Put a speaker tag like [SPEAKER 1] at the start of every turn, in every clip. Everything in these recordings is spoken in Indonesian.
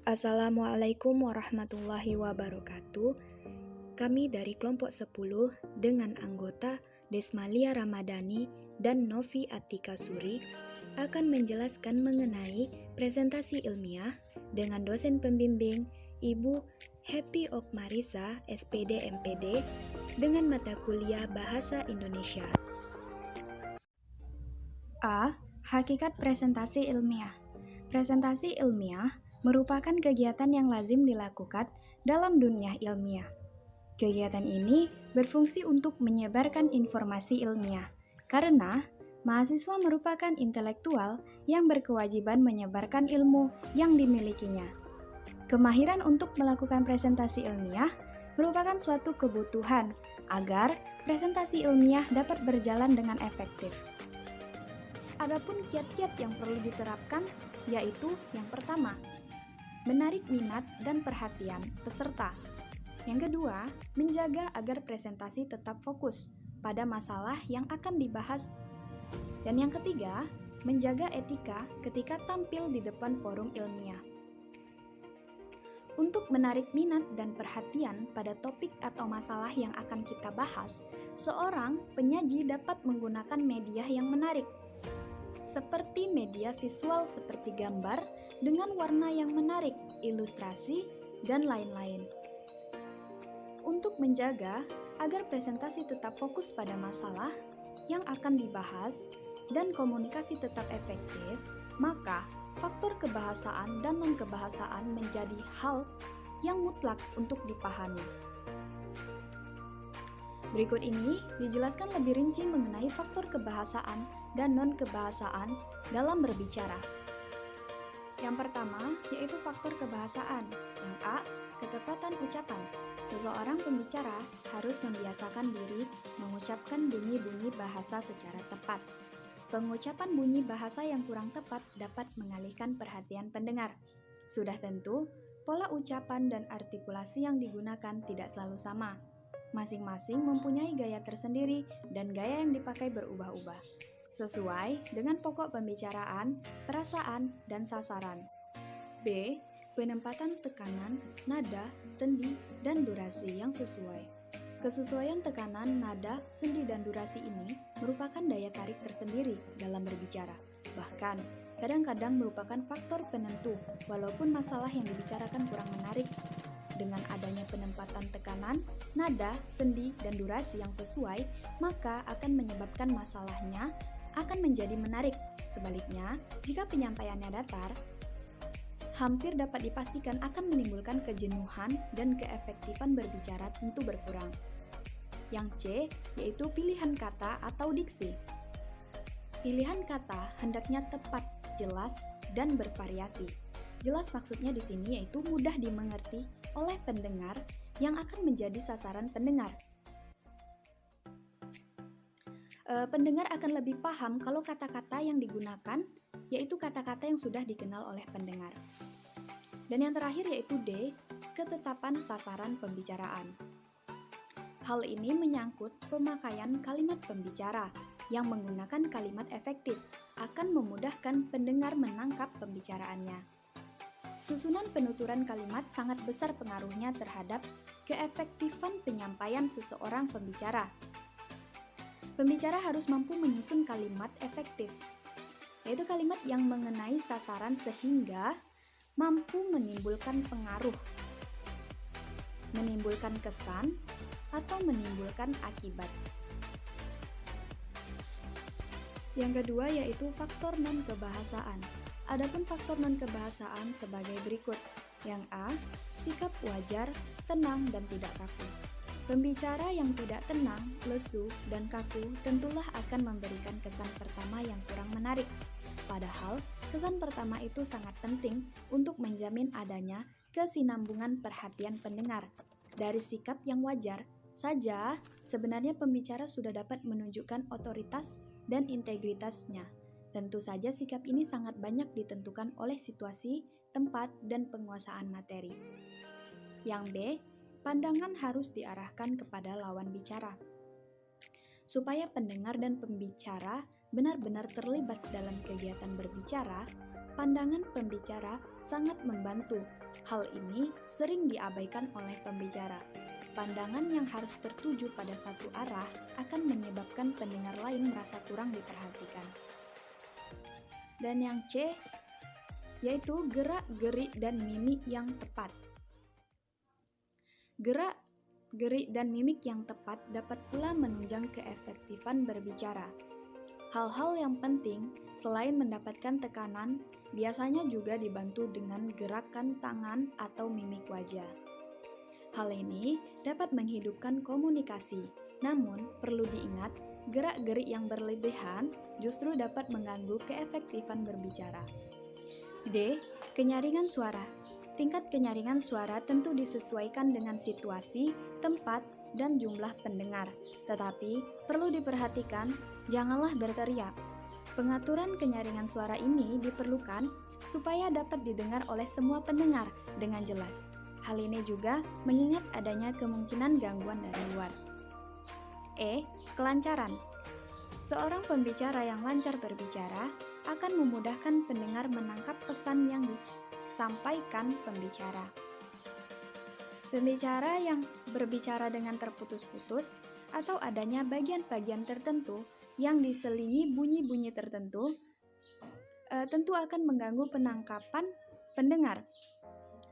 [SPEAKER 1] Assalamualaikum warahmatullahi wabarakatuh. Kami dari kelompok 10 dengan anggota Desmalia Ramadhani dan Novi Atika Suri akan menjelaskan mengenai presentasi ilmiah dengan dosen pembimbing Ibu Happy Okmarisa, SPD MPD, dengan mata kuliah Bahasa Indonesia. A. Hakikat presentasi ilmiah. Presentasi ilmiah merupakan kegiatan yang lazim dilakukan dalam dunia ilmiah. Kegiatan ini berfungsi untuk menyebarkan informasi ilmiah, karena mahasiswa merupakan intelektual yang berkewajiban menyebarkan ilmu yang dimilikinya. Kemahiran untuk melakukan presentasi ilmiah merupakan suatu kebutuhan agar presentasi ilmiah dapat berjalan dengan efektif. Adapun kiat-kiat yang perlu diterapkan yaitu yang pertama, menarik minat dan perhatian peserta. Yang kedua, menjaga agar presentasi tetap fokus pada masalah yang akan dibahas. Dan yang ketiga, menjaga etika ketika tampil di depan forum ilmiah. Untuk menarik minat dan perhatian pada topik atau masalah yang akan kita bahas, seorang penyaji dapat menggunakan media yang menarik, seperti media visual seperti gambar dengan warna yang menarik, ilustrasi, dan lain-lain. Untuk menjaga agar presentasi tetap fokus pada masalah yang akan dibahas dan komunikasi tetap efektif, maka faktor kebahasaan dan non-kebahasaan menjadi hal yang mutlak untuk dipahami. Berikut ini dijelaskan lebih rinci mengenai faktor kebahasaan dan non-kebahasaan dalam berbicara. Yang pertama, yaitu faktor kebahasaan. Yang A, ketepatan ucapan. Seseorang pembicara harus membiasakan diri mengucapkan bunyi-bunyi bahasa secara tepat. Pengucapan bunyi bahasa yang kurang tepat dapat mengalihkan perhatian pendengar. Sudah tentu, pola ucapan dan artikulasi yang digunakan tidak selalu sama. Masing-masing mempunyai gaya tersendiri dan gaya yang dipakai berubah-ubah, sesuai dengan pokok pembicaraan, perasaan, dan sasaran. B. Penempatan tekanan, nada, sendi, dan durasi yang sesuai. Kesesuaian tekanan, nada, sendi, dan durasi ini merupakan daya tarik tersendiri dalam berbicara. Bahkan, kadang-kadang merupakan faktor penentu, walaupun masalah yang dibicarakan kurang menarik. Dengan adanya penempatan tekanan, nada, sendi, dan durasi yang sesuai, maka akan menyebabkan masalahnya akan menjadi menarik. Sebaliknya, jika penyampaiannya datar, hampir dapat dipastikan akan menimbulkan kejenuhan dan keefektifan berbicara tentu berkurang. Yang C, yaitu pilihan kata atau diksi. Pilihan kata hendaknya tepat, jelas, dan bervariasi. Jelas maksudnya di sini yaitu mudah dimengerti oleh pendengar yang akan menjadi sasaran pendengar. Pendengar akan lebih paham kalau kata-kata yang digunakan yaitu kata-kata yang sudah dikenal oleh pendengar. Dan yang terakhir yaitu D, ketetapan sasaran pembicaraan. Hal ini menyangkut pemakaian kalimat pembicara yang menggunakan kalimat efektif akan memudahkan pendengar menangkap pembicaraannya. Susunan penuturan kalimat sangat besar pengaruhnya terhadap keefektifan penyampaian seseorang pembicara. Pembicara harus mampu menyusun kalimat efektif, yaitu kalimat yang mengenai sasaran sehingga mampu menimbulkan pengaruh, menimbulkan kesan, atau menimbulkan akibat. Yang kedua yaitu faktor non-kebahasaan. Adapun faktor non-kebahasaan sebagai berikut. Yang A, sikap wajar, tenang, dan tidak kaku. Pembicara yang tidak tenang, lesu, dan kaku tentulah akan memberikan kesan pertama yang kurang menarik. Padahal, kesan pertama itu sangat penting untuk menjamin adanya kesinambungan perhatian pendengar. Dari sikap yang wajar saja, sebenarnya pembicara sudah dapat menunjukkan otoritas dan integritasnya. Tentu saja sikap ini sangat banyak ditentukan oleh situasi, tempat, dan penguasaan materi. Yang B, pandangan harus diarahkan kepada lawan bicara. Supaya pendengar dan pembicara benar-benar terlibat dalam kegiatan berbicara, pandangan pembicara sangat membantu. Hal ini sering diabaikan oleh pembicara. Pandangan yang harus tertuju pada satu arah akan menyebabkan pendengar lain merasa kurang diperhatikan. Dan yang C, yaitu gerak-gerik dan mimik yang tepat. Gerak-gerik dan mimik yang tepat dapat pula menunjang keefektifan berbicara. Hal-hal yang penting selain mendapatkan tekanan, biasanya juga dibantu dengan gerakan tangan atau mimik wajah. Hal ini dapat menghidupkan komunikasi, namun perlu diingat, gerak-gerik yang berlebihan justru dapat mengganggu keefektifan berbicara. D. Kenyaringan suara. Tingkat kenyaringan suara tentu disesuaikan dengan situasi, tempat, dan jumlah pendengar. Tetapi, perlu diperhatikan, janganlah berteriak. Pengaturan kenyaringan suara ini diperlukan supaya dapat didengar oleh semua pendengar dengan jelas. Hal ini juga mengingat adanya kemungkinan gangguan dari luar. E. Kelancaran. Seorang pembicara yang lancar berbicara akan memudahkan pendengar menangkap pesan yang disampaikan pembicara. Pembicara yang berbicara dengan terputus-putus atau adanya bagian-bagian tertentu yang diselingi bunyi-bunyi tertentu tentu akan mengganggu penangkapan pendengar.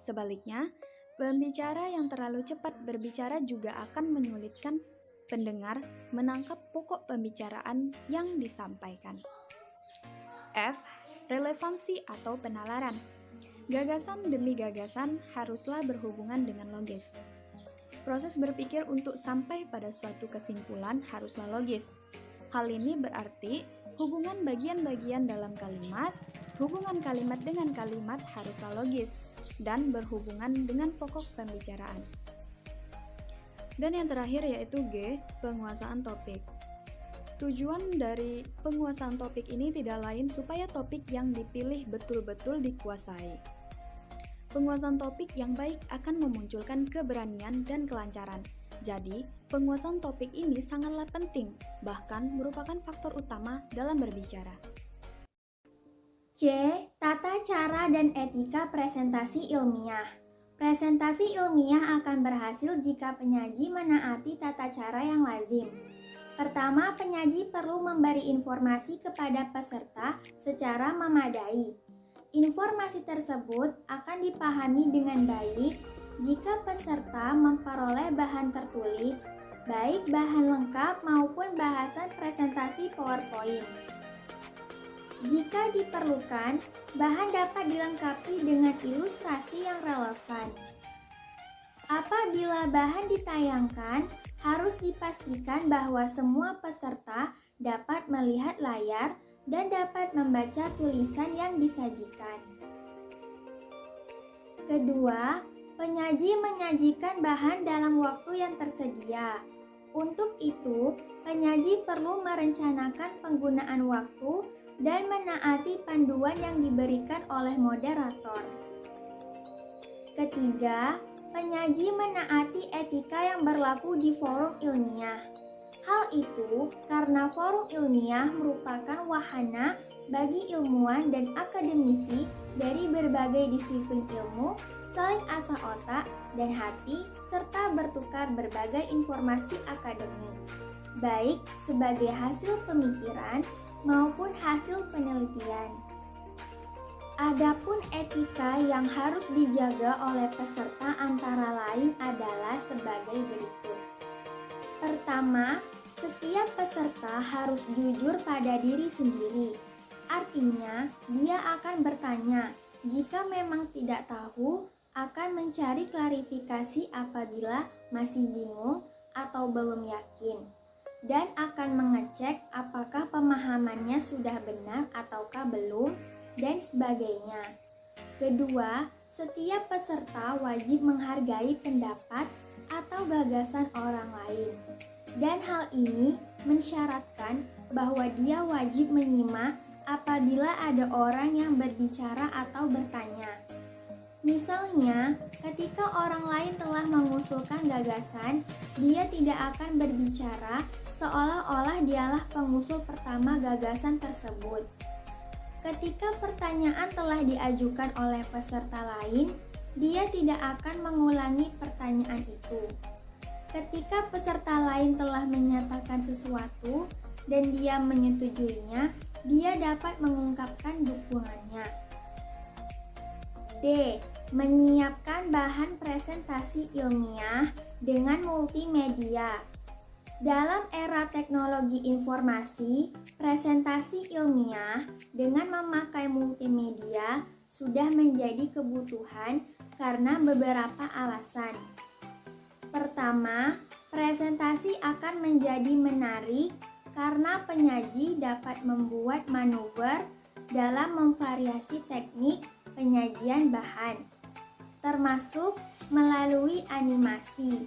[SPEAKER 1] Sebaliknya, pembicara yang terlalu cepat berbicara juga akan menyulitkan pendengar menangkap pokok pembicaraan yang disampaikan. F. Relevansi atau penalaran. Gagasan demi gagasan haruslah berhubungan dengan logis. Proses berpikir untuk sampai pada suatu kesimpulan haruslah logis. Hal ini berarti hubungan bagian-bagian dalam kalimat, hubungan kalimat dengan kalimat haruslah logis dan berhubungan dengan pokok pembicaraan. Dan yang terakhir yaitu G, penguasaan topik. Tujuan dari penguasaan topik ini tidak lain supaya topik yang dipilih betul-betul dikuasai. Penguasaan topik yang baik akan memunculkan keberanian dan kelancaran. Jadi, penguasaan topik ini sangatlah penting, bahkan merupakan faktor utama dalam berbicara.
[SPEAKER 2] C. Tata cara dan etika presentasi ilmiah. Presentasi ilmiah akan berhasil jika penyaji menaati tata cara yang lazim. Pertama, penyaji perlu memberi informasi kepada peserta secara memadai. Informasi tersebut akan dipahami dengan baik jika peserta memperoleh bahan tertulis, baik bahan lengkap maupun bahasan presentasi PowerPoint. Jika diperlukan, bahan dapat dilengkapi dengan ilustrasi yang relevan. Apabila bahan ditayangkan, harus dipastikan bahwa semua peserta dapat melihat layar dan dapat membaca tulisan yang disajikan. Kedua, penyaji menyajikan bahan dalam waktu yang tersedia. Untuk itu, penyaji perlu merencanakan penggunaan waktu dan menaati panduan yang diberikan oleh moderator. Ketiga, penyaji menaati etika yang berlaku di forum ilmiah. Hal itu karena forum ilmiah merupakan wahana bagi ilmuwan dan akademisi dari berbagai disiplin ilmu saling asah otak dan hati serta bertukar berbagai informasi akademik, baik sebagai hasil pemikiran maupun hasil penelitian. Adapun etika yang harus dijaga oleh peserta antara lain adalah sebagai berikut. Pertama, setiap peserta harus jujur pada diri sendiri. Artinya, dia akan bertanya. Jika memang tidak tahu, akan mencari klarifikasi apabila masih bingung atau belum yakin, dan akan mengecek apakah pemahamannya sudah benar ataukah belum, dan sebagainya. Kedua, setiap peserta wajib menghargai pendapat atau gagasan orang lain, dan hal ini mensyaratkan bahwa dia wajib menyimak apabila ada orang yang berbicara atau bertanya. Misalnya, ketika orang lain telah mengusulkan gagasan, dia tidak akan berbicara seolah-olah dialah pengusul pertama gagasan tersebut. Ketika pertanyaan telah diajukan oleh peserta lain, dia tidak akan mengulangi pertanyaan itu. Ketika peserta lain telah menyatakan sesuatu dan dia menyetujuinya, dia dapat mengungkapkan dukungannya. D. Menyiapkan bahan presentasi ilmiah dengan multimedia. Dalam era teknologi informasi, presentasi ilmiah dengan memakai multimedia sudah menjadi kebutuhan karena beberapa alasan. Pertama, presentasi akan menjadi menarik karena penyaji dapat membuat manuver dalam memvariasi teknik penyajian bahan, termasuk melalui animasi.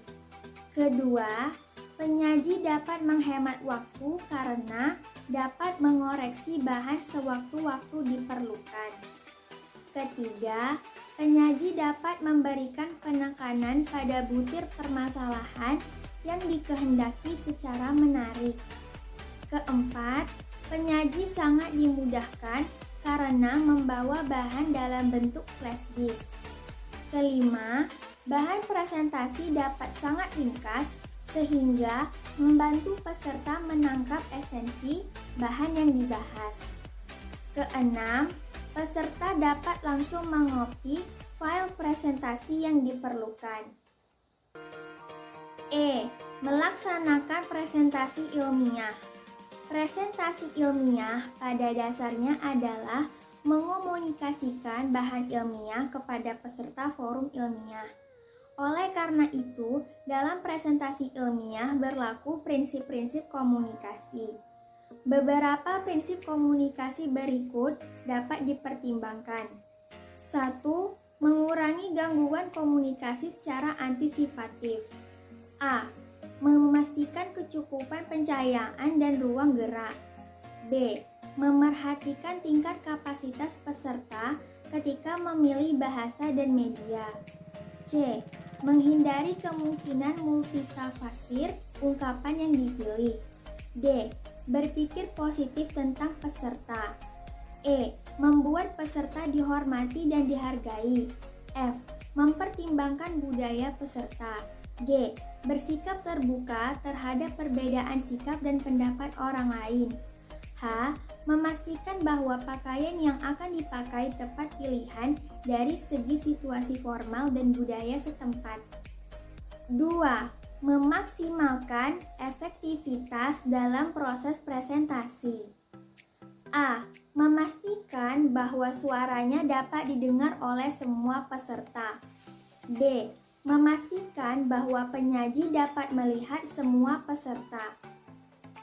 [SPEAKER 2] Kedua, penyaji dapat menghemat waktu karena dapat mengoreksi bahan sewaktu-waktu diperlukan. Ketiga, penyaji dapat memberikan penekanan pada butir permasalahan yang dikehendaki secara menarik. Keempat, penyaji sangat dimudahkan karena membawa bahan dalam bentuk flash disk. Kelima, bahan presentasi dapat sangat ringkas sehingga membantu peserta menangkap esensi bahan yang dibahas. Keenam, peserta dapat langsung mengopi file presentasi yang diperlukan. E. Melaksanakan presentasi ilmiah. Presentasi ilmiah pada dasarnya adalah mengomunikasikan bahan ilmiah kepada peserta forum ilmiah. Oleh karena itu, dalam presentasi ilmiah berlaku prinsip-prinsip komunikasi. Beberapa prinsip komunikasi berikut dapat dipertimbangkan. 1. Mengurangi gangguan komunikasi secara antisipatif. A. Memastikan kecukupan pencahayaan dan ruang gerak. B. Memerhatikan tingkat kapasitas peserta ketika memilih bahasa dan media. C. Menghindari kemungkinan multitafsir ungkapan yang dipilih. D. Berpikir positif tentang peserta. E. Membuat peserta dihormati dan dihargai. F. Mempertimbangkan budaya peserta. G. Bersikap terbuka terhadap perbedaan sikap dan pendapat orang lain. H. Memastikan bahwa pakaian yang akan dipakai tepat pilihan dari segi situasi formal dan budaya setempat. 2. Memaksimalkan efektivitas dalam proses presentasi. A. Memastikan bahwa suaranya dapat didengar oleh semua peserta. B. Memastikan bahwa penyaji dapat melihat semua peserta.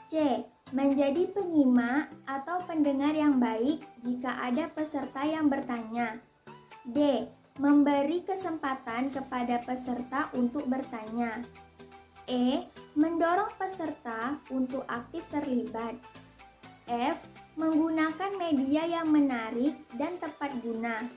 [SPEAKER 2] C. Menjadi penyimak atau pendengar yang baik jika ada peserta yang bertanya. D. Memberi kesempatan kepada peserta untuk bertanya. E. Mendorong peserta untuk aktif terlibat. F. Menggunakan media yang menarik dan tepat guna.